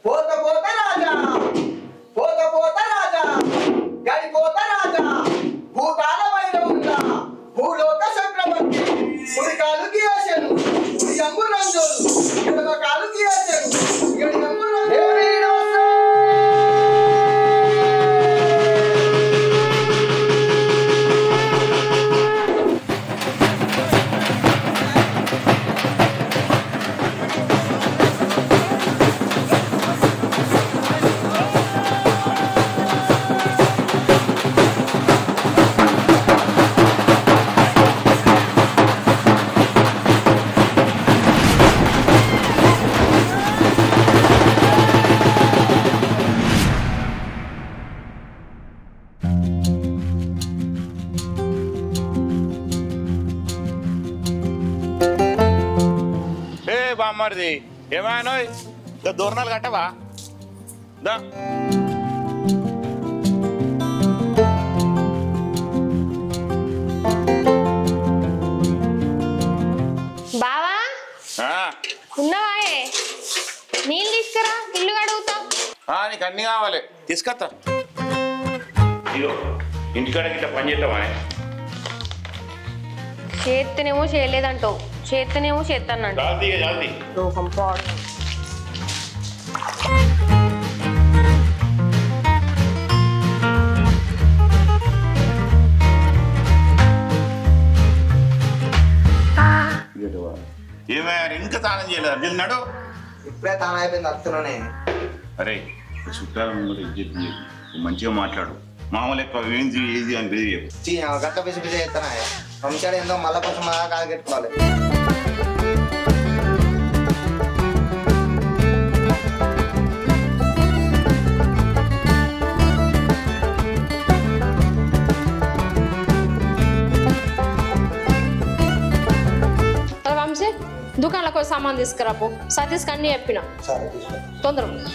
పోత పోత రాజా పోత పోత రాజా గడిపోత రాజా భూతాల వైరముండా భూలోక చక్రవర్తి కుడి కాలు గీయసెను కుడి అంగు రంజోలు ఎడమ కాలు గీయసెను ఎడమ అంగు రంజోలు బామ్మది ఏమైనా దూరణాలు కట్టవా దా బావా ఉన్నావా నీళ్ళు తీసుకురా ఇల్లు కడుగుతా నీకు అన్ని కావాలి తీసుకొస్తా ఇదో ఇంటికాడ గిట్ట పని చేద్దామా చేత్తనేమో చేయలేదంటావు చేత్తనేమో చేస్తానంట ఏమయ్యా ఇంకా తానం చేయలేదు అర్జున్ నాడు ఇప్పుడే తాను అయిపోయింది వస్తున్నానే అరే చుట్టాలను కూడా ఇజ్జత్ మంచిగా మాట్లాడు మామూలు ఎక్కువ ఏంది ఏది అని తెలియదు గట్ట పిసి పిసి చేస్తానా పంచాడు ఏందో మళ్ళా కొంచెం కాలు కట్టుకోవాలి వంశీ దుకాణంలో సామాన్ తీసుకురాపో సతీష్ అన్ని చెప్పిన తొందరగా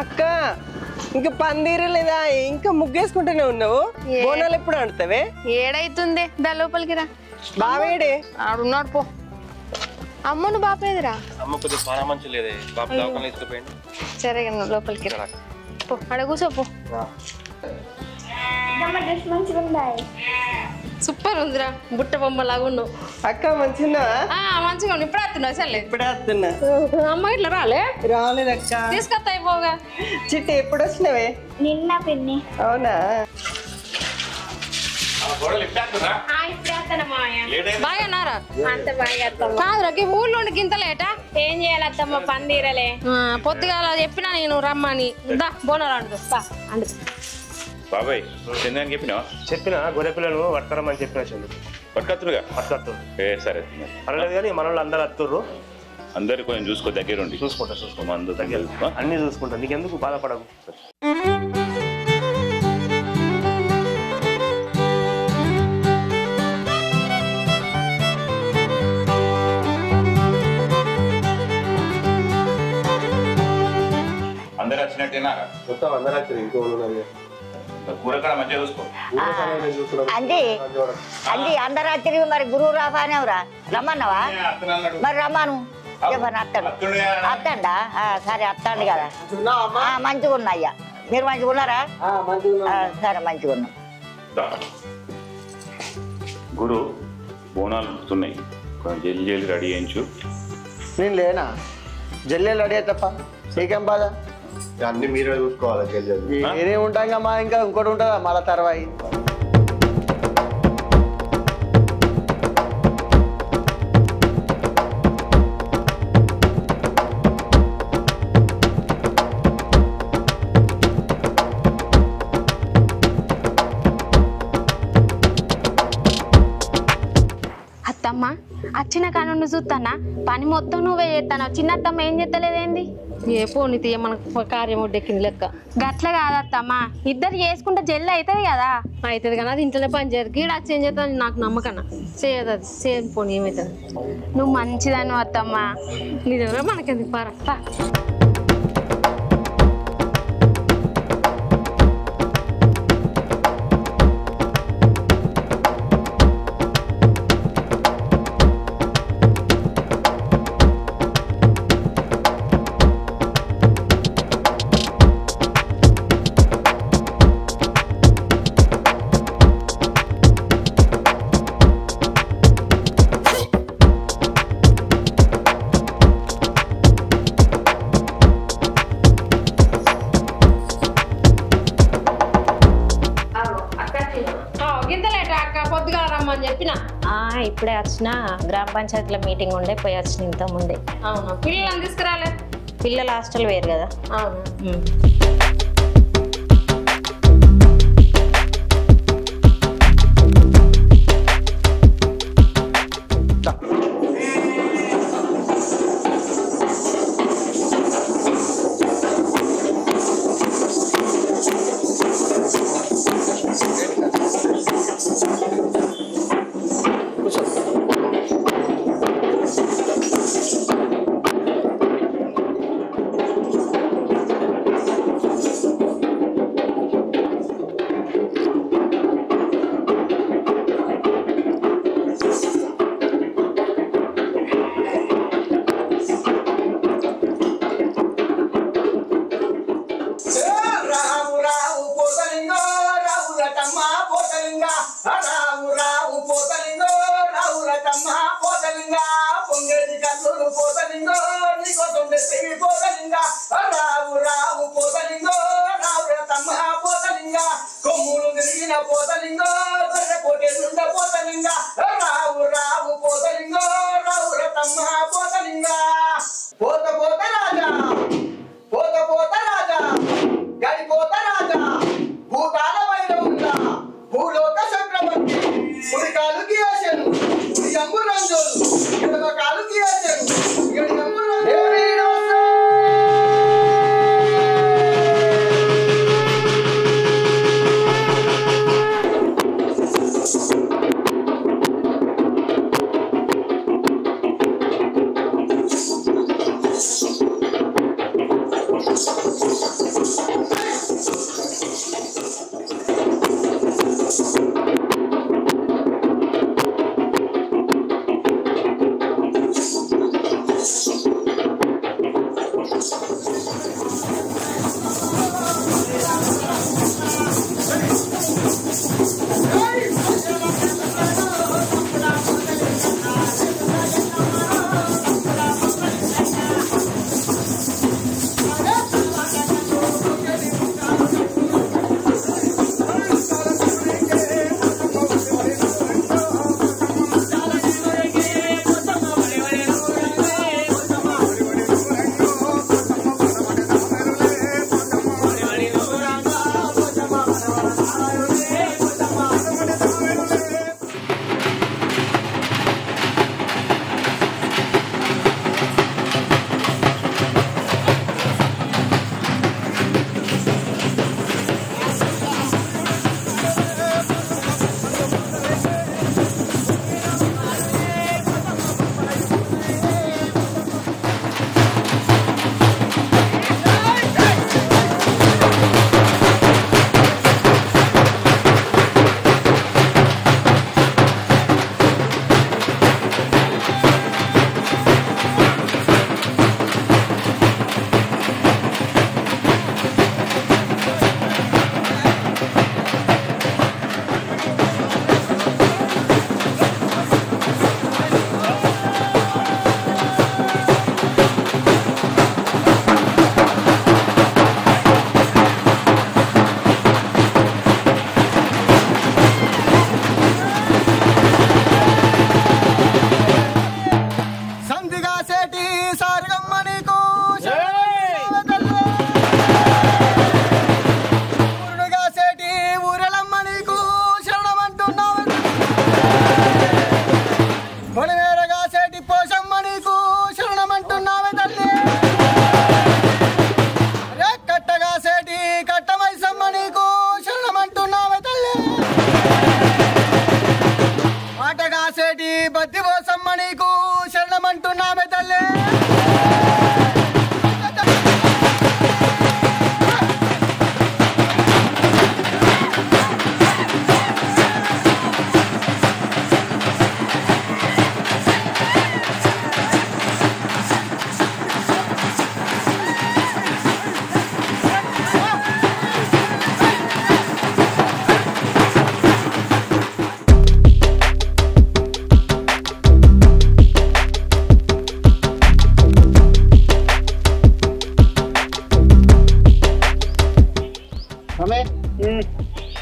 అక్క ఇంకా పందిరు లేదా ఇంకా ముగ్గేసుకుంటూనే ఉన్నావు బోనాలు ఎప్పుడు ఆడుతావే ఏడైతుంది దా లోపలికి రా బావేడే ఆడున్నాడు పో అమ్మను బాపేదిరా అమ్మ కొద్దిగా చాలా మంచి లేదే బాబు దవాఖాన తీసుకుపోయింది సరే లోపలికి రా పో అడ కూర్చో పో సూపర్ ఉందిరా బుట్ట బొమ్మ లాగా ఉన్నావు అక్క మంచిగా మంచిగా ఉండు ఇప్పుడే వస్తున్నావు సరే ఇప్పుడే వస్తున్నా అమ్మ ఇట్లా రాలే రాలేదు అక్క తీసుకొస్తా అయిపోగా చిట్టి ఎప్పుడు వచ్చినవే నిన్న పిన్ని అవునా బాగానారా అంత బాగా కాదురా ఊళ్ళో గింత లేటా ఏం చేయాలి అత్తమ్మ పందిరలే పొద్దుగాల చెప్పినా నేను రమ్మని దా బోనాలు అండు అండు బాబాయ్ చంద్రానికి చెప్పినావా చెప్పిన గొర్రె పిల్లలు పట్టుకురమ్మని చెప్పిన చంద్రు పట్టుకత్తురుగా పట్టుకత్తు సరే పర్లేదు కానీ మన వాళ్ళు అందరు అత్తుర్రు అందరు కొంచెం చూసుకో దగ్గరుండి చూసుకుంటా మందు దగ్గర అన్ని చూసుకుంటా నీకెందుకు బాధపడకు అందరు వచ్చినట్టేనా మొత్తం అందరూ వచ్చారు ఇంకో కూరకాడ మంచిగా చూసుకో అండి అండి అందరాత్రి మరి గురువు రాఫానేవరా రమ్మన్నావా మరి రమ్మను చెప్పను అత్తండా సరే అత్తండి కదా మంచిగా ఉన్నా అయ్యా మీరు మంచిగా ఉన్నారా సరే మంచిగా ఉన్నాం గురు బోనాలు వస్తున్నాయి కొంచెం జల్లి జల్లి రెడీ చేయించు నేను లేనా జల్లేలు రెడీ తప్ప నీకేం బాధ అన్ని మీరే చూసుకోవాలి నేనే ఉంటాం మా ఇంకా ఇంకోటి ఉంటుందా మళ్ళా తర్వాయి అత్తమ్మ వచ్చిన కానుండి చూస్తానా పని మొత్తం నువ్వే చేస్తాను చిన్నత్తమ్మ ఏం చేస్తలేదేంది ఏ పోనీతి మనకు కార్యం ఒడ్డెక్కింది లెక్క గట్ల కాదత్తమ్మ ఇద్దరు చేసుకుంటే జల్లి అవుతుంది కదా అవుతుంది కానీ అది ఇంట్లోనే పని చేయదు గీడ వచ్చి ఏం చేస్తాను నాకు నమ్మకన్నా చేయదు అది సేమ్ పోనీ ఏమవుతుంది నువ్వు మంచిదాను అత్తమ్మ నీ దగ్గర మనకెందుకు పారా చెప్పినా ఇప్పుడే వచ్చిన గ్రామ పంచాయతీలో మీటింగ్ ఉండే పోయి వచ్చిన ఇంత ముందే. అవునా పిల్లలను తీసుకురాలే? పిల్లల హాస్టల్ వేరు కదా. అవునా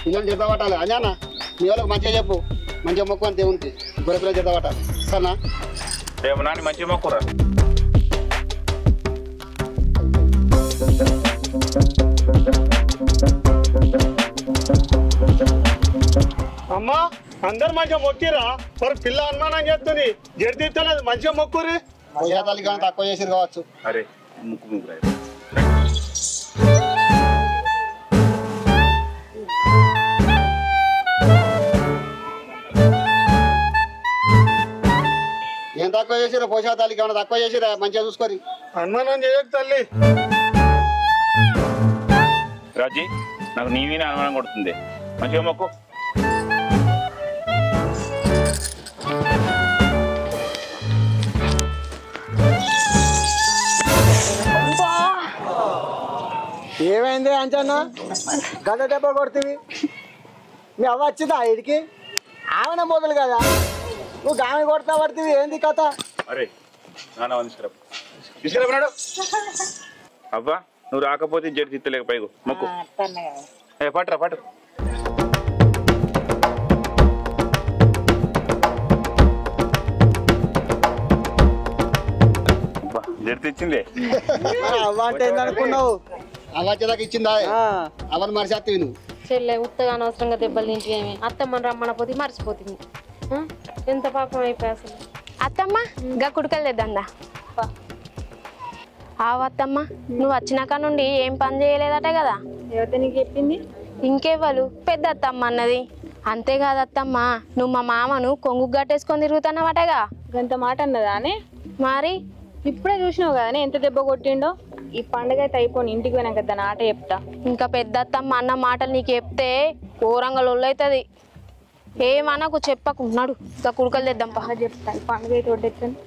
పిల్లలు చెప్పబట్టాలి అజానా మీ వాళ్ళకి మంచిగా చెప్పు మంచిగా మొక్కు అని దేవునికి గొర్రెపిల్ల చేత పట్టాలి సరేనా? రేపు నాని మంచిగా మొక్కురా. అమ్మా అందరు మంచిగా మొక్కిరా, మరి పిల్ల అనుమానం చేస్తుంది జడితీస్తలేదు, మంచిగా మొక్కురి. పోయేతాలి కానీ తక్కువ చేసిరు కావచ్చు. అరే ముక్కు రా. ఏం తక్కువ చేసిరా? పోషాతాలికి ఏమైనా తక్కువ చేసిరా? మంచిగా చూసుకొని అనుమానం చేయకు తల్లి. రాజీ నాకు నీ మీద అనుమానం కొడుతుంది, మంచిగా మొక్కు. ఏమైంది అంచన్నా? గంట దెబ్బ కొడుతుంది. మీ అవ్వ వచ్చిందా ఇడికి? ఆమెనే మొదలు కదా, నువ్వు ఆమె కొడతా పడుతుంది. ఏంది కథ? అరే నాన్న తీసుకురాడు. అవ్వా నువ్వు రాకపోతే జడి తిత్తలేక పైగు మొక్కు. పట్టురా పట్టు. జడి తెచ్చిందే. అవ్వ అంటే ఏందనుకున్నావు? అవ్వ వచ్చేదాకా ఇచ్చిందా? అవన్నీ మరిచేస్తావి నువ్వు. చెల్లె ఉత్తగా అనవసరంగా దెబ్బలు తింటే ఏమి అత్తమ్మని రమ్మనపోతే మర్చిపోతుంది. ఎంత పాపం అయిపోయి అసలు. అత్తమ్మ గా కుడుకలు తెద్దా. అత్తమ్మ నువ్వు వచ్చినాక నుండి ఏం పని చేయలేదట కదా? ఎవరితో నీకు చెప్పింది? ఇంకేవాళ్ళు పెద్ద అత్తమ్మ అన్నది. అంతేకాదు అత్తమ్మ, నువ్వు మా మామను కొంగు గట్టేసుకొని తిరుగుతున్నావటగా. గంత మాట అన్నదా అని? మరి ఇప్పుడే చూసినావు కదా ఎంత దెబ్బ కొట్టిండో. ఈ పండుగ అయితే అయిపోయి ఇంటికి పోయినాక దాని ఆట చెప్తా. ఇంకా పెద్ద అత్తమ్మ అన్న మాటలు నీకు చెప్తే ఘోరంగా లొల్లవుతుంది. ఏమనకు చెప్పకున్నాడు. ఇంకా కుడుకలు తెద్దాం పక్క చెప్తా. ఈ పండుగ అయితే వడ్డెచ్చాను.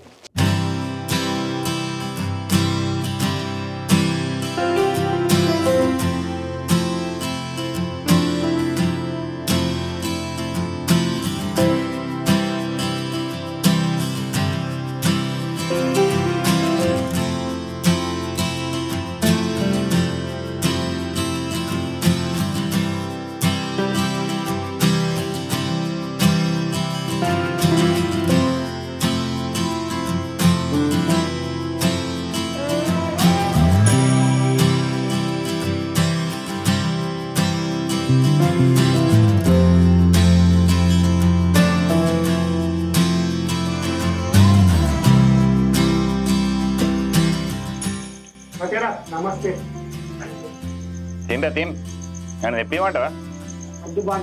నమస్తే. తింటా తిన్ నన్ను తెప్పిమంటావా? అడ్డు బాగా